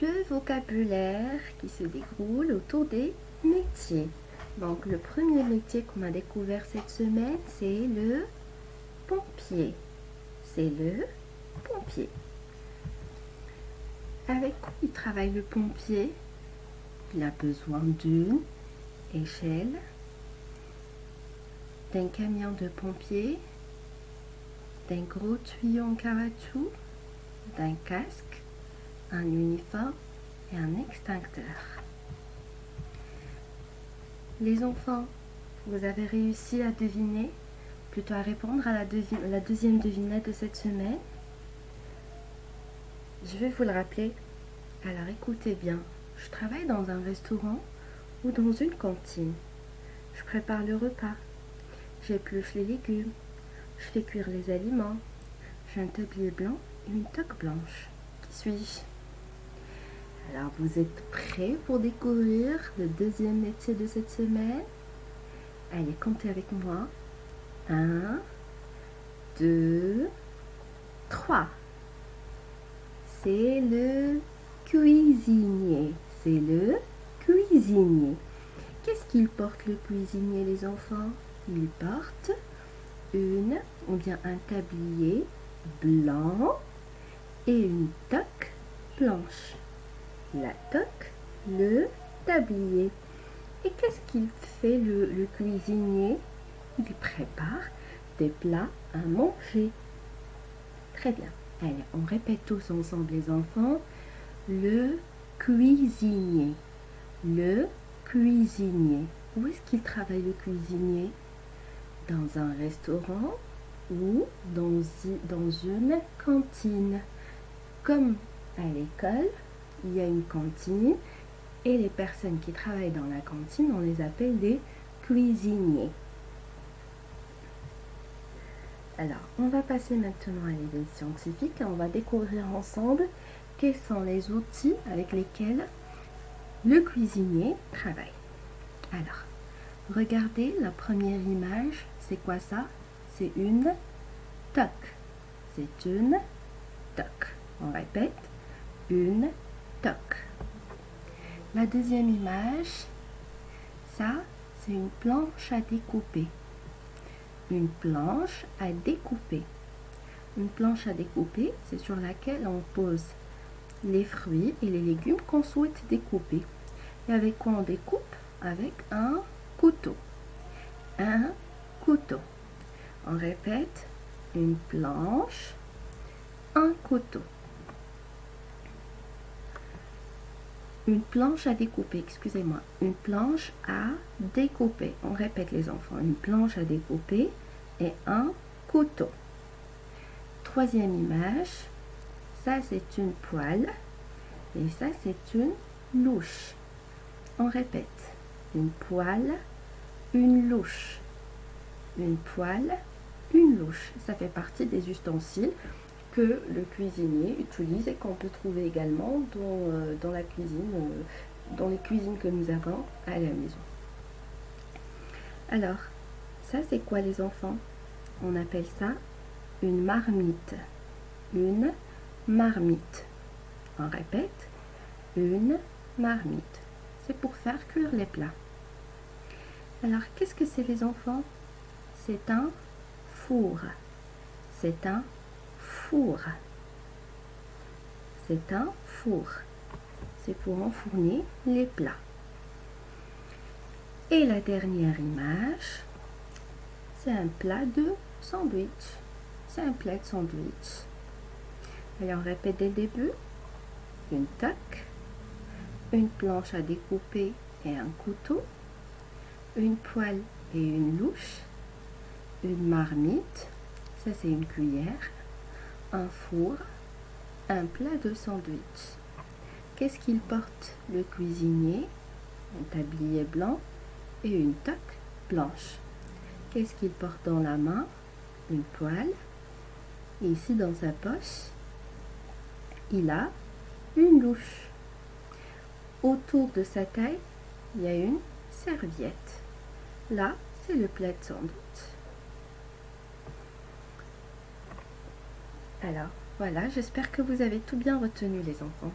le vocabulaire qui se déroule autour des métiers. Donc, le premier métier qu'on a découvert cette semaine, c'est le pompier. C'est le pompier. Avec quoi il travaille le pompier? Il a besoin d'une échelle, d'un camion de pompier, d'un gros tuyau en caoutchouc, d'un casque, un uniforme et un extincteur. Les enfants, vous avez réussi à deviner, plutôt à répondre à la deuxième devinette de cette semaine. Je vais vous le rappeler. Alors écoutez bien, je travaille dans un restaurant ou dans une cantine. Je prépare le repas, j'épluche les légumes, je fais cuire les aliments. J'ai un tablier blanc et une toque blanche. Qui suis-je? Alors vous êtes prêts pour découvrir le deuxième métier de cette semaine? Allez, comptez avec moi. 1, 2, 3. C'est le cuisinier. C'est le cuisinier. Qu'est-ce qu'il porte le cuisinier, les enfants? Il porte un tablier blanc et une toque blanche. La toque, le tablier. Et qu'est-ce qu'il fait le cuisinier? Il prépare des plats à manger. Très bien. Allez, on répète tous ensemble, les enfants. Le cuisinier. Le cuisinier. Où est-ce qu'il travaille, le cuisinier? Dans un restaurant ou dans une cantine. Comme à l'école, il y a une cantine et les personnes qui travaillent dans la cantine, on les appelle des cuisiniers. Alors, on va passer maintenant à l'éveil scientifique et on va découvrir ensemble quels sont les outils avec lesquels le cuisinier travaille. Alors, regardez la première image. C'est quoi ça? C'est une toque. C'est une toque. On répète, une toque. La deuxième image, ça, c'est une planche à découper. Une planche à découper. Une planche à découper, c'est sur laquelle on pose les fruits et les légumes qu'on souhaite découper. Et avec quoi on découpe? Avec un couteau. Un couteau. On répète, une planche, un couteau. Une planche à découper, excusez-moi. Une planche à découper. On répète, les enfants. Une planche à découper et un couteau. Troisième image. Ça, c'est une poêle. Et ça, c'est une louche. On répète. Une poêle, une louche. Une poêle, une louche. Ça fait partie des ustensiles que le cuisinier utilise et qu'on peut trouver également dans la cuisine, dans les cuisines que nous avons à la maison. Alors, ça c'est quoi, les enfants? On appelle ça une marmite. Une marmite. On répète, une marmite. C'est pour faire cuire les plats. Alors, qu'est-ce que c'est, les enfants? C'est un four. C'est un four. C'est un four. C'est pour enfourner les plats. Et la dernière image, c'est un plat de sandwich. C'est un plat de sandwich. Allez, on répète dès le début. Une toque, une planche à découper et un couteau, une poêle et une louche, une marmite, ça c'est une cuillère, un four, un plat de sandwich. Qu'est-ce qu'il porte, le cuisinier? Un tablier blanc et une toque blanche. Qu'est-ce qu'il porte dans la main? Une poêle. Et ici dans sa poche, il a une louche. Autour de sa taille, il y a une serviette. Là, c'est le plat de sandwich. Alors, voilà, j'espère que vous avez tout bien retenu, les enfants.